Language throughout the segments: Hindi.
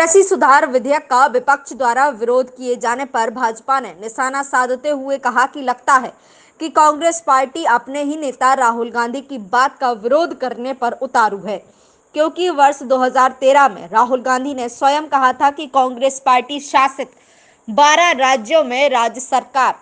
कृषि सुधार विधेयक का विपक्ष द्वारा विरोध किए जाने पर भाजपा ने निशाना साधते हुए कहा कि लगता है कि कांग्रेस पार्टी अपने ही नेता राहुल गांधी की बात का विरोध करने पर उतारू है, क्योंकि वर्ष 2013 में राहुल गांधी ने स्वयं कहा था कि कांग्रेस पार्टी शासित 12 राज्यों में राज्य सरकार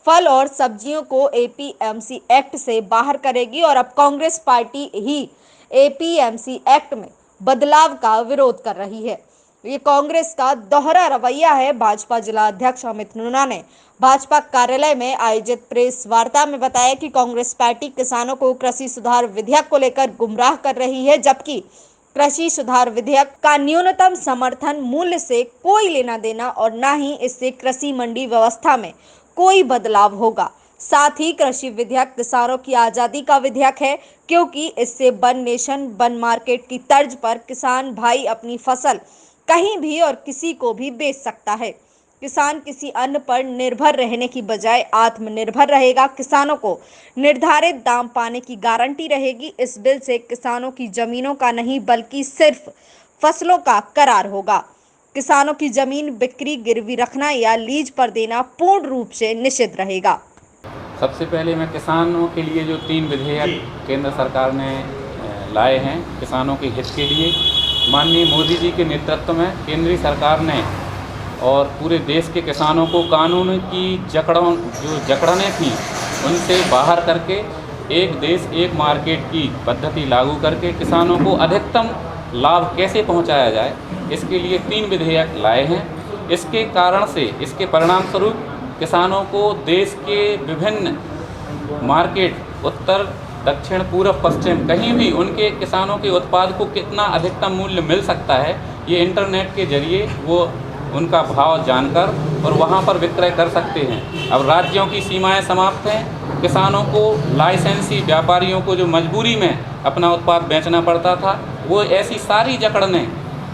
फल और सब्जियों को एपीएमसी एक्ट से बाहर करेगी और अब कांग्रेस पार्टी ही एपीएमसी एक्ट में बदलाव का विरोध कर रही है। ये कांग्रेस का दोहरा रवैया है। भाजपा जिला अध्यक्ष अमित नूना ने भाजपा कार्यालय में आयोजित प्रेस वार्ता में बताया कि कांग्रेस पार्टी किसानों को कृषि सुधार विधेयक को लेकर गुमराह कर रही है, जबकि कृषि सुधार विधेयक का न्यूनतम समर्थन मूल्य से कोई लेना देना और न ही इससे कृषि मंडी व्यवस्था में कोई बदलाव होगा। साथ ही कृषि विधेयक किसानों की आजादी का विधेयक है, क्योंकि इससे वन नेशन वन मार्केट की तर्ज पर किसान भाई अपनी फसल कहीं भी और किसी को भी बेच सकता है। किसान किसी अन्य पर निर्भर रहने की बजाय आत्मनिर्भर रहेगा। किसानों को निर्धारित दाम पाने की गारंटी रहेगी। इस बिल से किसानों की जमीनों का नहीं बल्कि सिर्फ फसलों का करार होगा। किसानों की जमीन बिक्री, गिरवी रखना या लीज पर देना पूर्ण रूप से निषिद्ध रहेगा। सबसे पहले मैं किसानों के लिए जो 3 विधेयक केंद्र सरकार ने लाए हैं किसानों के हित के लिए, माननीय मोदी जी के नेतृत्व में केंद्रीय सरकार ने और पूरे देश के किसानों को कानून की जकड़नें थी उनसे बाहर करके एक देश एक मार्केट की पद्धति लागू करके किसानों को अधिकतम लाभ कैसे पहुंचाया जाए, इसके लिए 3 विधेयक लाए हैं। इसके कारण से, इसके परिणाम स्वरूप किसानों को देश के विभिन्न मार्केट, उत्तर, दक्षिण, पूर्व, पश्चिम, कहीं भी उनके किसानों के उत्पाद को कितना अधिकतम मूल्य मिल सकता है, ये इंटरनेट के जरिए वो उनका भाव जानकर और वहाँ पर विक्रय कर सकते हैं। अब राज्यों की सीमाएं समाप्त हैं। किसानों को, लाइसेंसी व्यापारियों को जो मजबूरी में अपना उत्पाद बेचना पड़ता था, वो ऐसी सारी जकड़नें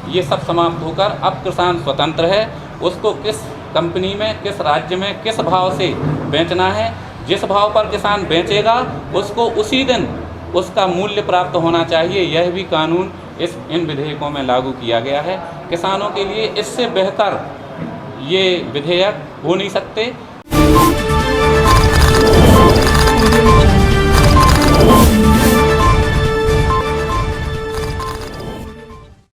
ये सब समाप्त होकर अब किसान स्वतंत्र है। उसको किस कंपनी में, किस राज्य में, किस भाव से बेचना है, जिस भाव पर किसान बेचेगा उसको उसी दिन उसका मूल्य प्राप्त होना चाहिए। यह भी कानून इन विधेयकों में लागू किया गया है। किसानों के लिए इससे बेहतर ये विधेयक हो नहीं सकते।